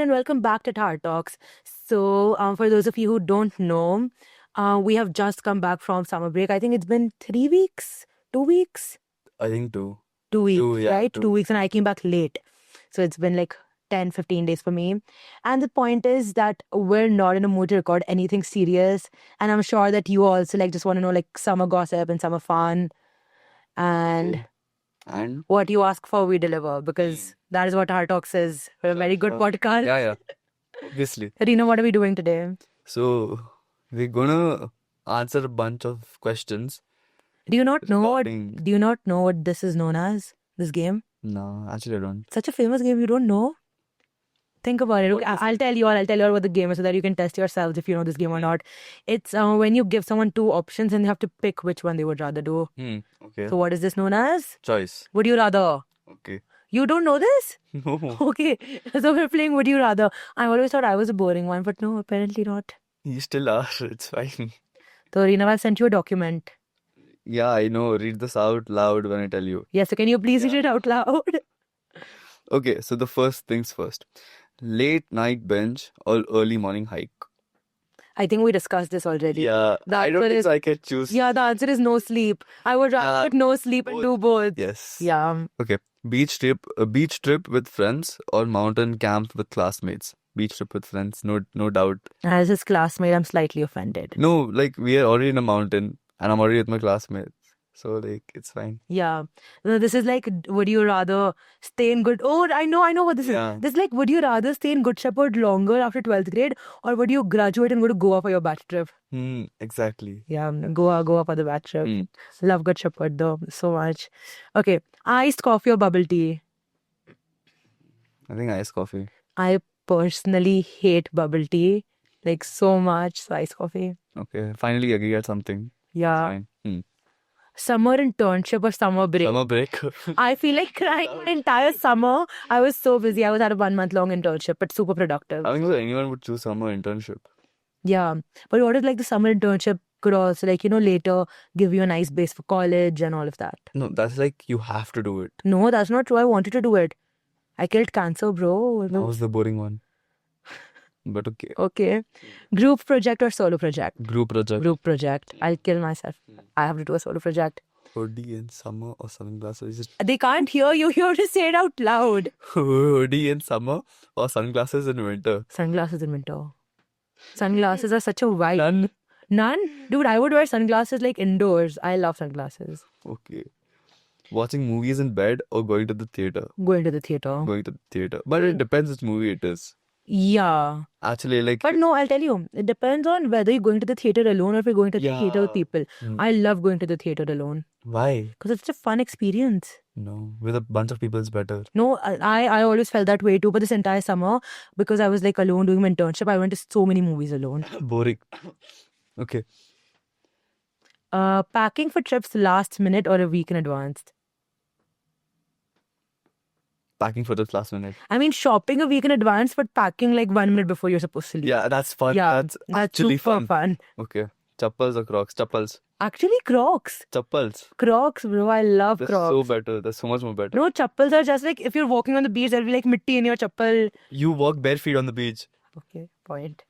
and welcome back to Tar Talks. So, for those of you who don't know, we have just come back from summer break. I think it's been 3 weeks, 2 weeks, I think two. 2 weeks, yeah, right? 2. 2 weeks, and I came back late. So, it's been like 10, 15 days for me. And the point is that we're not in a mood to record anything serious. And I'm sure that you also just want to know summer gossip and summer fun. And Okay. And what you ask for, we deliver, because that is what Tar Talks is. We're a very good Sure. podcast. yeah, obviously. Rina, what are we doing today? So we're gonna answer a bunch of questions. Do you not know what regarding- do you not know what this is known as? This game? No, actually I don't. Such a famous game, you don't know? Think about it. Okay, I'll tell you all what the game is so that you can test yourselves if you know this game or not. It's when you give someone two options and they have to pick which one they would rather do. Okay. So what is this known as? Choice. Would you rather? Okay. You don't know this? No. Okay. So we're playing Would You Rather. I always thought I was a boring one, but no, apparently not. You still are. It's fine. So Reena, I've sent you a document. Yeah, I know. Read this out loud when I tell you. Yes, so can you please read it out loud? Okay, so the first things first. Late night bench or early morning hike? I think we discussed this already. Yeah. The I don't answer think is- so I can choose. Yeah, the answer is no sleep. I would rather put no sleep and do both. Yes. Yeah. Okay. Beach trip with friends or mountain camp with classmates? Beach trip with friends, no doubt. As his classmate, I'm slightly offended. No, like we are already in a mountain and I'm already with my classmates. So like it's fine. Yeah. No, this is like, would you rather stay in good... Oh, I know what this Yeah. is. This is like, would you rather stay in Good Shepherd longer after 12th grade, or would you graduate and go to Goa for your batch trip? Exactly. Yeah, Goa for the batch trip. Hmm. Love Good Shepherd though, so much. Okay. Iced coffee or bubble tea? I think iced coffee. I personally hate bubble tea, like so much. So iced coffee. Okay. Finally agree at something. Yeah. Fine. Summer internship or summer break? Summer break. I feel like crying my entire summer. I was so busy. I was at a 1 month long internship, but super productive. I think so anyone would choose summer internship. Yeah. But what if the summer internship could also later give you a nice base for college and all of that? No, that's like you have to do it. No, that's not true. I wanted to do it. I killed cancer, bro. That was the boring one. But okay. Okay. Group project or solo project? Group project. Group project. I'll kill myself. I have to do a solo project. Hoodie in summer or sunglasses? They can't hear you. You have to say it out loud. Hoodie in summer or sunglasses in winter? Sunglasses in winter. Sunglasses are such a vibe. None. Dude, I would wear sunglasses indoors. I love sunglasses. Okay. Watching movies in bed or going to the theater? Going to the theater. Going to the theater. But it depends which movie it is. Yeah. Actually, like... But no, I'll tell you. It depends on whether you're going to the theater alone or if you're going to the theater with Yeah. people. I love going to the theater alone. Why? Because it's such a fun experience. No, with a bunch of people it's better. No, I always felt that way too. But this entire summer, because I was alone doing my internship, I went to so many movies alone. Boring. Okay. Packing for trips last minute or a week in advance? Packing for the last minute. I mean, shopping a week in advance, but packing 1 minute before you're supposed to leave. Yeah, that's fun. Yeah, that's That's actually super fun. Okay. Chappals or Crocs? Chappals. Actually, Crocs. Chappals. Crocs, bro. I love That's Crocs. so better. That's so much more better. No, chappals are just if you're walking on the beach, there'll be mitti in your chappal. You walk bare feet on the beach. Okay, point.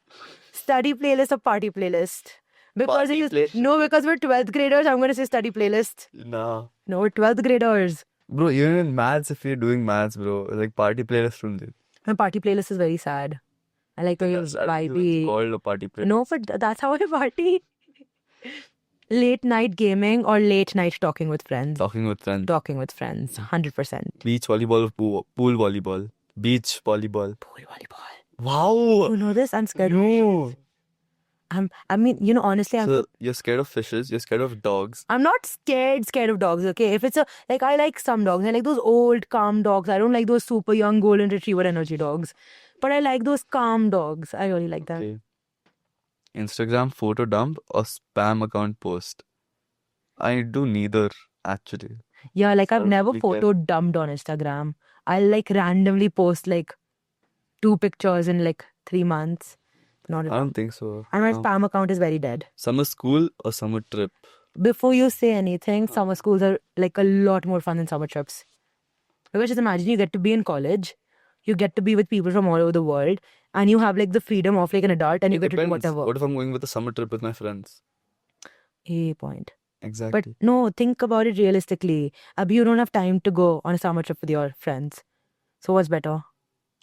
Study playlist or party playlist? Because Party it is, playlist. no, because we're 12th graders, I'm going to say study playlist. Nah. No, we're 12th graders. Bro, even in maths, if you're doing maths, bro, like party playlist from it. My party playlist is very sad. I like when you're It's vibey. called a party playlist. No, but that's how I party. Late night gaming or late night talking with friends? Talking with friends. Talking with friends, 100%. Beach volleyball or pool volleyball. Beach volleyball. Pool volleyball. Wow. You know this? I'm scared. No. I mean, honestly, So you're scared of fishes, you're scared of dogs. I'm not scared of dogs, okay? If it's I like some dogs. I like those old, calm dogs. I don't like those super young golden retriever energy dogs. But I like those calm dogs. I really like them. Okay. Instagram photo dump or spam account post? I do neither, actually. Yeah, I've don't never really care. photo dumped on Instagram. I'll randomly post 2 pictures in 3 months. Not at I all. don't think so. And my No. spam account is very dead. Summer school or summer trip? Before you say anything, summer schools are a lot more fun than summer trips. Because just imagine you get to be in college, you get to be with people from all over the world, and you have like the freedom of like an adult, and you It get to do depends. whatever. What if I'm going with a summer trip with my friends? A point. But Exactly. no, think about it realistically. Abhi, you don't have time to go on a summer trip with your friends. So what's better?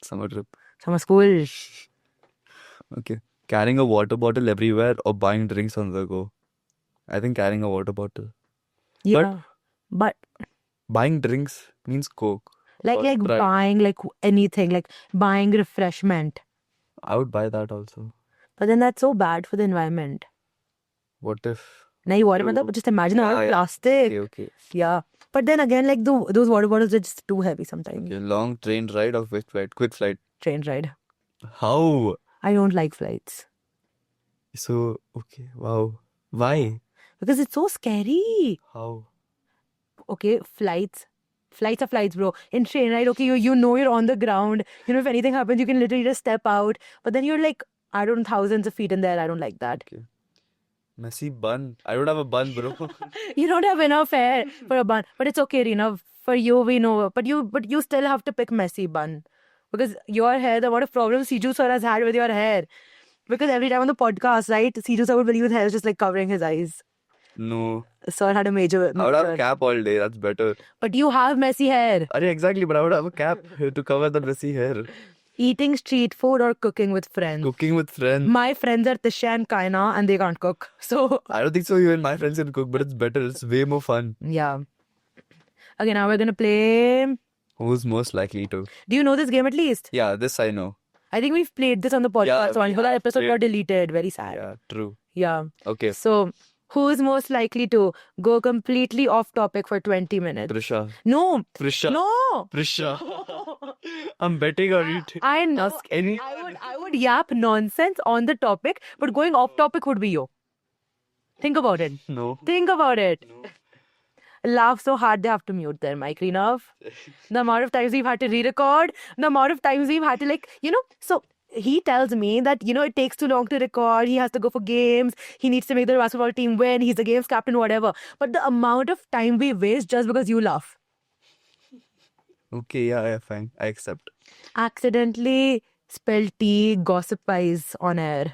Summer trip. Summer school. Okay. Carrying a water bottle everywhere or buying drinks on the go? I think carrying a water bottle. Yeah. But Buying drinks means Coke. like or Sprite. buying like anything, like buying refreshment. I would buy that also. But then that's so bad for the environment. What if? Nahi, water True. matlab, just imagine a lot of Yeah, yeah. plastic. Okay. Yeah. But then again, like those water bottles are just too heavy sometimes. Okay. Long train ride or quick flight? Train ride. How? I don't like flights. So, okay. Wow. Why? Because it's so scary. How? Okay, flights are flights, bro. In train ride, okay, you know you're on the ground. You know, if anything happens, you can literally just step out. But then you're like, I don't know, thousands of feet in there. I don't like that. Okay. Messy bun. I don't have a bun, bro. You don't have enough hair for a bun. But it's okay, Reena. For you, we know. But you still have to pick messy bun. Because your hair, the amount of problems Siju sir has had with your hair. Because every time on the podcast, right, Siju sir would believe his hair is just like covering his eyes. No. Sir had a major. I would have a cap all day. That's better. But you have messy hair. Exactly, but I would have a cap to cover the messy hair. Eating street food or cooking with friends? Cooking with friends. My friends are Tisha and Kaina and they can't cook. So, I don't think so. You and my friends can cook, but it's better. It's way more fun. yeah. Okay, now we're going to play. Who's most likely to? Do you know this game at least? Yeah, this I know. I think we've played this on the podcast once. So that episode got deleted. Very sad. Yeah, true. Yeah. Okay. So, who is most likely to go completely off topic for 20 minutes? Prisha. No. Prisha. No. Prisha. I'm betting on you. I know. Ask any. I would yap nonsense on the topic, but going off topic would be you. Think about it. No. Think about it. Laugh so hard they have to mute their mic, Reenav. The amount of times we've had to re-record, the amount of times we've had to so he tells me that, it takes too long to record, he has to go for games, he needs to make the basketball team win, he's the games captain, whatever. But the amount of time we waste just because you laugh. Okay, yeah, fine. I accept. Accidentally spilled tea, gossipies on air.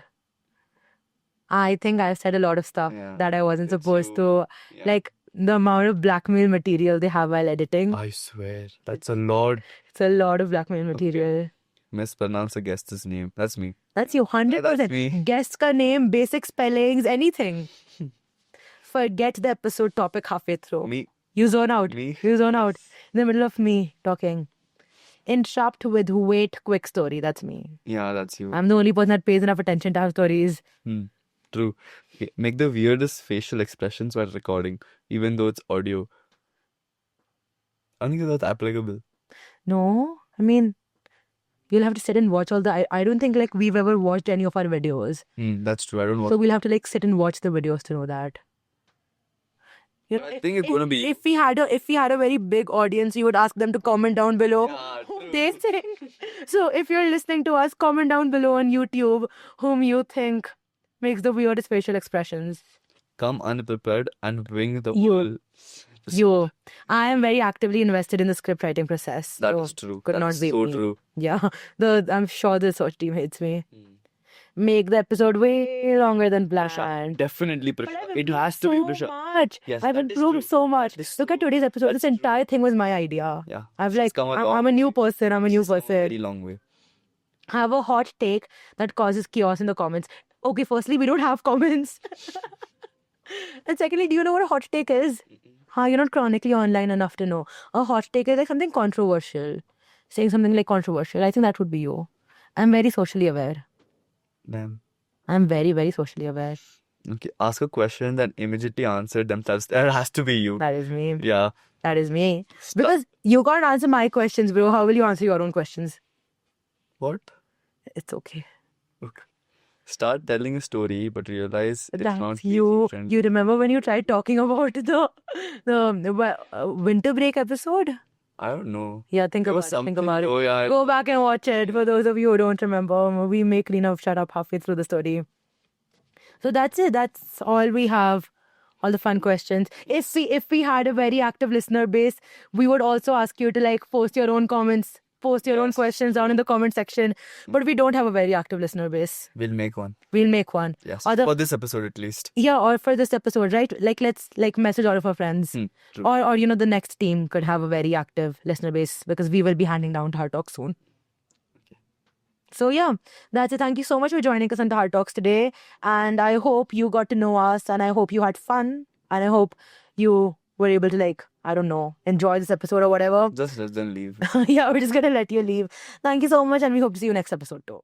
I think I've said a lot of stuff that I wasn't supposed to. Yeah. Like, the amount of blackmail material they have while editing. I swear. That's a lot. It's a lot of blackmail material. Mispronounce a guest's name. That's me. That's you, 100%. That's me. Guest ka name, basic spellings, anything. Forget the episode topic halfway through. Me. You zone out. Me. You zone out. In the middle of me talking. Entrapped with wait, quick story. That's me. Yeah, that's you. I'm the only person that pays enough attention to have stories. True. Okay. Make the weirdest facial expressions while recording, even though it's audio. I think that's applicable. No, I mean, you'll have to sit and watch all the. I don't think like we've ever watched any of our videos. That's true. I don't watch. So we'll have to like sit and watch the videos to know that. I think it's gonna be. If we had a very big audience, you would ask them to comment down below whom they think. So if you're listening to us, comment down below on YouTube whom you think makes the weirdest facial expressions. Come unprepared and wing the You. whole. I am very actively invested in the script writing process. That so is true. Could That's not be so me. true. Yeah, I'm sure the search team hates me. Make the episode way longer than planned. Definitely But Prisha. I've It has to be improved so Prisha. much. Yes, I've that is improved true. so much. That is Look at so today's episode. This That's entire thing was my idea. Yeah. I've It's like, come a I'm long a new way. person. I'm a new It's come a person. very long way. I have a hot take that causes chaos in the comments. Okay, firstly, we don't have comments. And secondly, do you know what a hot take is? You're not chronically online enough to know. A hot take is like something controversial. Saying something like controversial. I think that would be you. I'm very socially aware. Damn. I'm very, very socially aware. Okay. Ask a question, then immediately answer themselves. That has to be you. That is me. Yeah. That is me. Because you can't answer my questions, bro. How will you answer your own questions? What? It's okay. Okay. Start telling a story, but realize it's That's not you. PG-friendly. You remember when you tried talking about the winter break episode? I don't know. Yeah, think There about was it. Think something. about it. Oh yeah. Go back and watch it. For those of you who don't remember, we make Reena shut up halfway through the story. So that's it. That's all we have. All the fun questions. If we had a very active listener base, we would also ask you to like post your own comments post your own Yes. questions down in the comment section. But we don't have a very active listener base. We'll make one. We'll make one. Yes. Or the- For this episode at least. Yeah, or for this episode, right? Like, let's like message all of our friends. True. Or the next team could have a very active listener base because we will be handing down to Heart Talks soon. So yeah, that's it. Thank you so much for joining us on the Heart Talks today. And I hope you got to know us, and I hope you had fun, and I hope you were able to, like, I don't know, enjoy this episode or whatever. Just let them leave. Yeah, we're just gonna let you leave. Thank you so much, and we hope to see you next episode too.